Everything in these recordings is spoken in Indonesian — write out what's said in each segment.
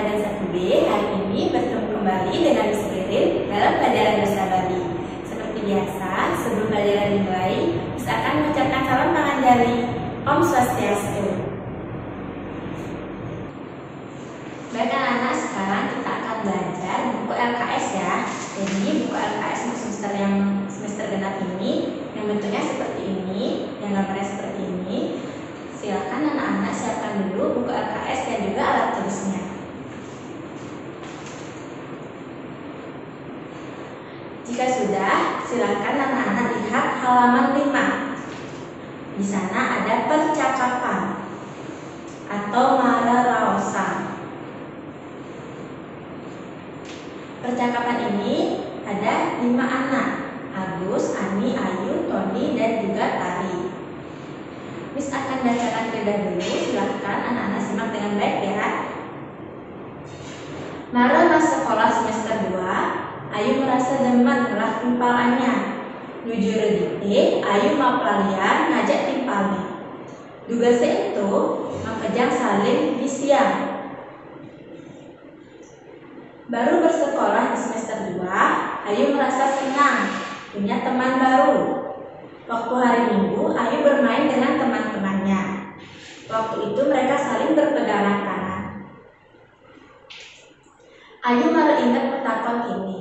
pelajaran 1B. Hari ini bertemu kembali dengan Miss Ririn dalam pelajaran bahasa Bali. Seperti biasa, sebelum pelajaran dimulai, Miss akan mengucapkan salam Pangandaran. Om Swastiastu. Baik anak-anak, sekarang kita akan belajar buku LKS ya. Jadi buku LKS untuk semester genap ini yang bentuknya seperti ini, yang gambarnya seperti ini. Silakan anak-anak siapkan dulu buku LKS dan juga alat tulisnya. Jika sudah, silakan anak-anak lihat halaman 5. Di sana ada percakapan atau mararaosa. Percakapan ini ada 5 anak, Agus, Ani, Ayu, Tony, dan juga Tari. Miss akan bacakan terlebih dahulu, silahkan anak-anak simak dengan baik ya. Mara mas sekolah semester 2, Ayu merasa demen melah timpalannya. Nuju redite, Ayu mapelalian ngajak timpalnya. Duga itu, makejang saling di siang. Baru bersekolah di semester 2, Ayu merasa senang, punya teman baru. Waktu hari Minggu, Ayu bermain dengan teman-temannya. Waktu itu mereka saling berpegangan tangan. Ayu malah ingat petakon ini.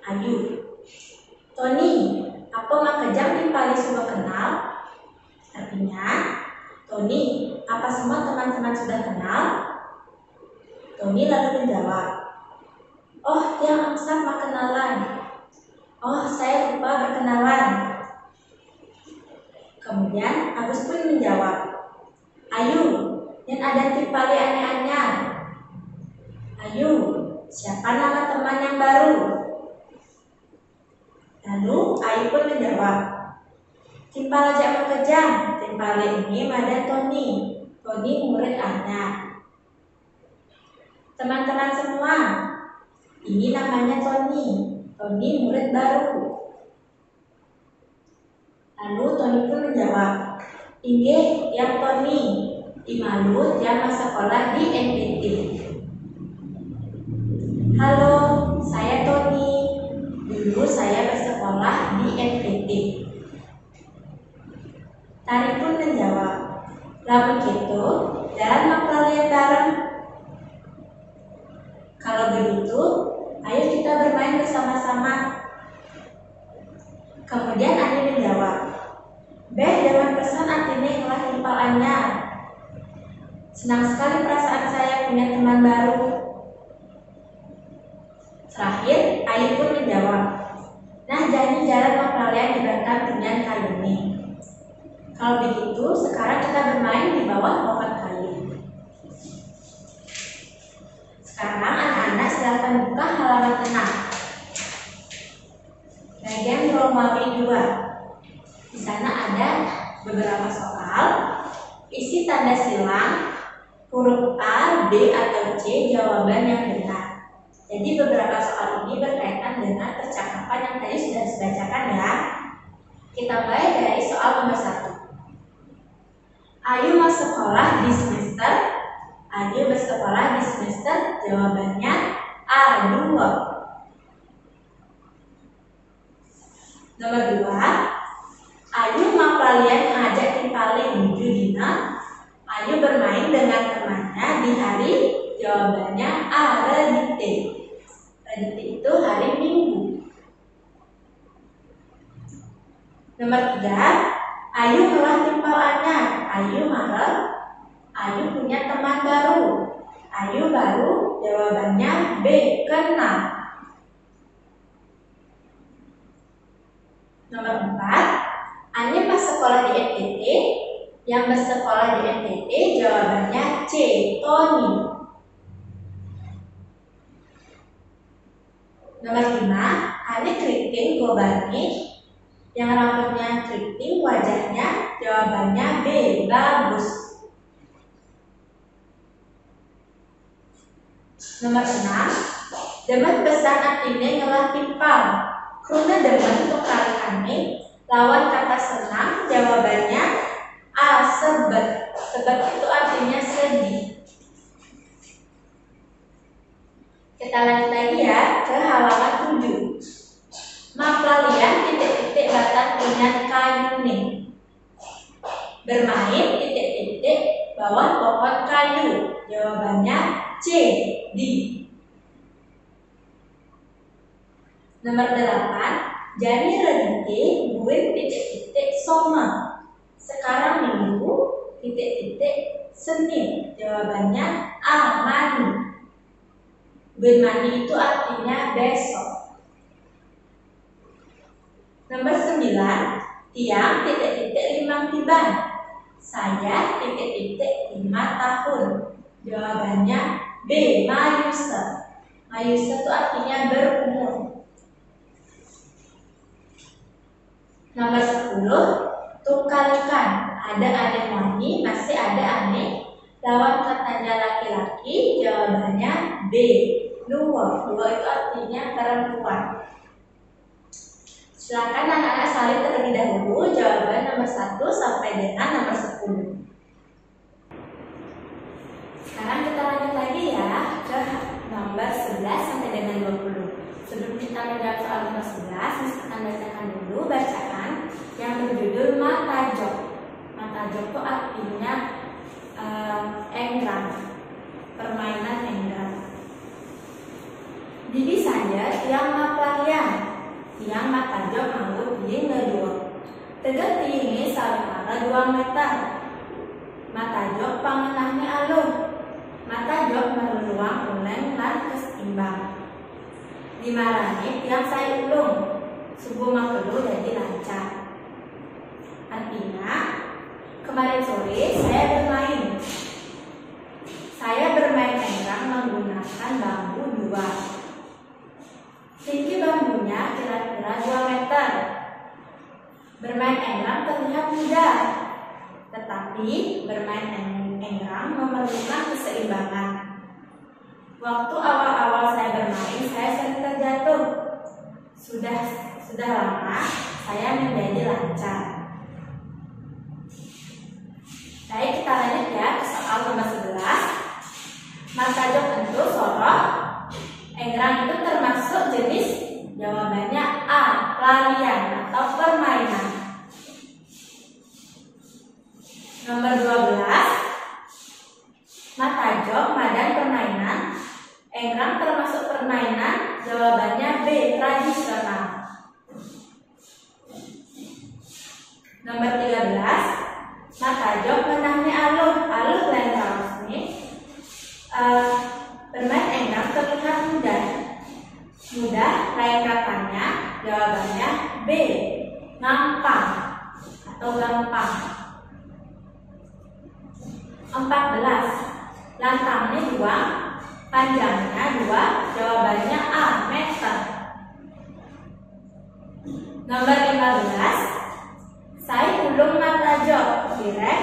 Ayu, Tony, apa makejang timpali sudah kenal? Artinya, Tony, apa semua teman-teman sudah kenal? Tony lalu menjawab, oh, yang angsat mak kenalan. Oh, saya lupa berkenalan. Kemudian Agus pun menjawab, Ayu, yang ada timpali aneh-anyar. Ayu, siapa nama teman yang baru? Lalu Ayu pun menjawab, timpal aja makejang, timpali ini ada Tony. Tony murid anak. Teman-teman semua, ini namanya Tony. Tony murid baru. Lalu Tony pun menjawab, Inge yang Tony, Imalut yang sekolah di NTT. Halo, saya Tony. Dulu saya bersekolah di NTT. Tari pun menjawab, lalu gitu, jalan mapelalian bareng. Kalau begitu, ayo kita bermain bersama-sama. Kemudian Ani menjawab, Beh, jangan pesan artinya itulah timpalannya. Senang sekali perasaan saya punya teman baru. Terakhir, Ayu pun menjawab, nah jadi jalan mapelalian diberikan dengan kayu ini. Kalau begitu, sekarang kita bermain di bawah pohon kayu. Sekarang anak-anak silakan buka halaman 6. Bagian Romawi 2. Di sana ada beberapa soal, isi tanda silang, huruf A, B, atau C, jawaban yang benar. Jadi beberapa soal ini berkaitan dengan percakapan yang tadi sudah dibacakan ya. Kita mulai dari soal nomor 1. Ayu masuk sekolah di semester. Ayu bersekolah di semester. Jawabannya A2. Nomor 2. Ayu mapelalian ngajak timpali menuju dina. Ayu bermain dengan temannya di hari. Jawabannya A, redite. Redite itu hari Minggu. Nomor 3. Ayu melah timpalannya. Ayu marah. Ayu punya teman baru. Ayu baru. Jawabannya B, kenal. Nomor 4. Ani pas sekolah di NTT. Yang bersekolah di NTT jawabannya C, Tony. Nomor 5. Ani keriting gobani. Yang rambutnya keriting, wajahnya jawabannya B, bagus. Nomor 6. Demen pesan artinya ngelah timpal. Kruna demen untuk kali kami. Lawan kata senang, jawabannya A, sebet. Sebet itu artinya sedih. Kita lanjut lagi ya ke halaman 7. Maplalian titik-titik batang punya kayu nih. Bermain titik-titik bawah pohon kayu. Jawabannya C, D. Nomor 8. Jani rediti buin titik-titik soma. Sekarang minggu titik-titik Senin. Jawabannya A, mani. Buin mani itu artinya besok. Nomor 9. Tiang titik-titik limang tiban. Saya titik-titik 5 tahun. Jawabannya B, mayuse. Mayuse itu artinya berumur. Nomor 10. Tukalikan. Ada ane mani, masih ada ane. Lawan katanya laki-laki. Jawabannya B, luwa. Luwa itu artinya perempuan. Silakan anak-anak salin terlebih dahulu jawaban nomor 1 sampai dengan nomor 10. Sekarang kita lanjut lagi ya ke nomor 11 sampai dengan 20. Sebelum kita menjawab soal nomor 11, Miss akan bacakan dulu bacaan yang berjudul matajok. Matajok itu artinya enggrang, permainan enggrang. Didi saja tiang maplalian. Tiang matajok anggut di ngedua. Tegak tinggi salahara 2 meter. Matajok pangenahnya alun. Matajok meluang uleng lan keseimbang. Dimarani tiang saya ulung. Subuh makelu jadi lancar. Artinya, kemarin sore saya bermain. Saya bermain enggrang menggunakan bambu 2. Tinggi bambunya kira-kira 2 meter. Bermain enggrang terlihat mudah, tetapi bermain enggrang memerlukan keseimbangan. Waktu awal-awal saya bermain, saya sering terjatuh. Sudah lama saya menjadi lancar. Baik, kita lanjut ya ke soal nomor 11. Matajok tentu sorok. Enggrang itu termasuk jenis. Jawabannya A, larian atau permainan. Nomor 12. Matajok madan permainan. Enggrang termasuk permainan. Jawabannya B, tradisional. Nomor 13. Matajok menahnya alun. Alun lengkap nih. Bermain enggrang terlihat mudah. Mudah, lain katanya. Jawabannya B, gampang atau gampang. 14. Lantangnya 2, panjangnya 2. Jawabannya A, meter. Nomor 15. Saya ulung matajok. Direk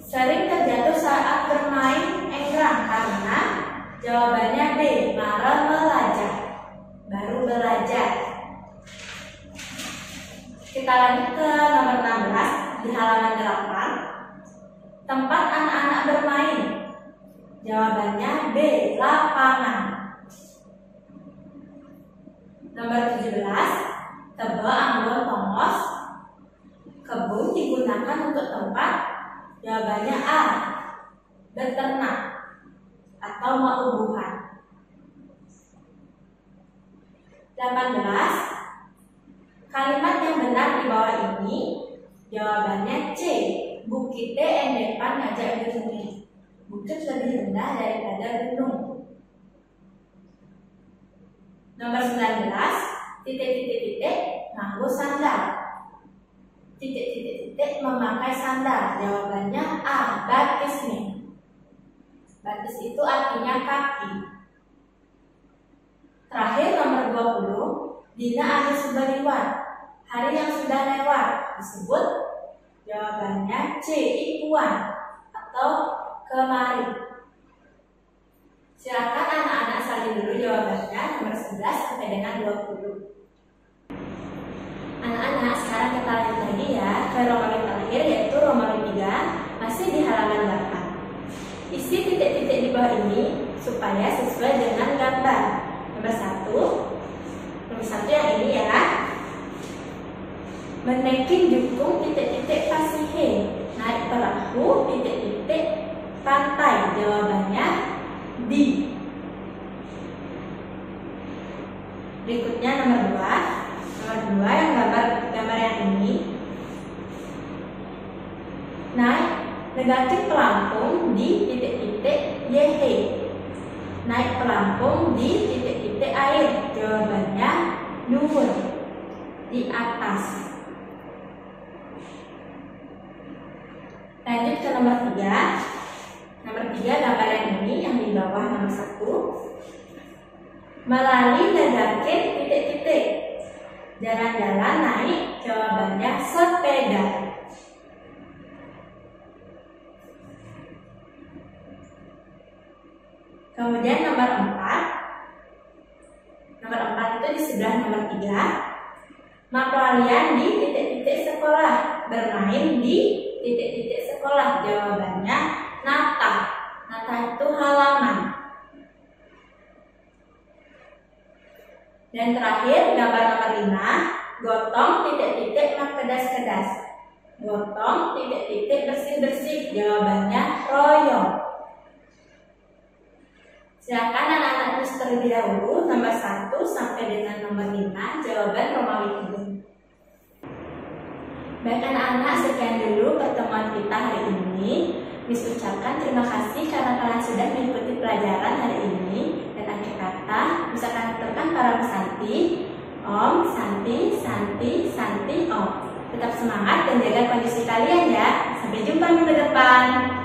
sering terjatuh saat bermain enggrang karena jawabannya B, marah belajar. Baru belajar. Kita lanjut ke nomor 16 di halaman 8. Tempat anak-anak bermain. Jawabannya B, lapangan. Nomor 17. Tebel anggur tongos. Kebun digunakan untuk tempat. Jawabannya A, beternak atau maubuhan. 18. Kalimat yang benar di bawah ini. Jawabannya C, bukitnya endepan ngajak gunung. Bukit lebih rendah daripada gunung. Nomor 19. Titik-titik-titik nganggo sandal. Titik-titik-titik memakai sandal. Jawabannya A, batis nih. Batis itu artinya kaki. Terakhir nomor 20. Dina ada subaliwat. Hari yang sudah lewat disebut. Jawabannya C, ikuan atau kemari. Silakan anak-anak salin dulu jawabannya nomor 11 sampai dengan 20. Anak-anak, sekarang kita lanjut lagi ya ke romoli terakhir, yaitu romoli 3, masih di halaman 8. Isi titik-titik di bawah ini supaya sesuai dengan gambar. Nomor satu yang ini ya. Menaiki jukung titik-titik pasihe, naik perahu titik-titik pantai. Jawabannya di. Berikutnya nomor 2 yang gambar yang ini. Naik negatif pelampung di titik-titik YH. Naik pelampung di titik-titik air. Jawabannya nur, di atas. Lanjut ke nomor 3. Nomor 3 gambar yang ini yang di bawah nomor 1. Melalui negatif titik-titik. Jalan-jalan naik. Jawabannya sepeda. Kemudian nomor 4. Nomor 4 itu di sebelah nomor 3. Pelarian di titik-titik sekolah. Bermain di titik-titik sekolah. Jawabannya nata. Nata itu halaman. Dan terakhir gambar nomor 5. Gotong titik-titik mak kedas-kedas. Gotong titik-titik bersih-bersih. Jawabannya royong. Silakan anak-anak tulis terlebih dahulu nomor 1 sampai dengan nomor 5 jawaban Romawi 3. Baik anak-anak, sekian dulu pertemuan kita hari ini. Miss ucapkan terima kasih karena kalian sudah mengikuti pelajaran hari ini. Dan akhir kata bisa kalian tuturkan para pesanti. Om, Santi, Santi, Santi, Om. Tetap semangat dan jaga kondisi kalian ya. Sampai jumpa minggu depan.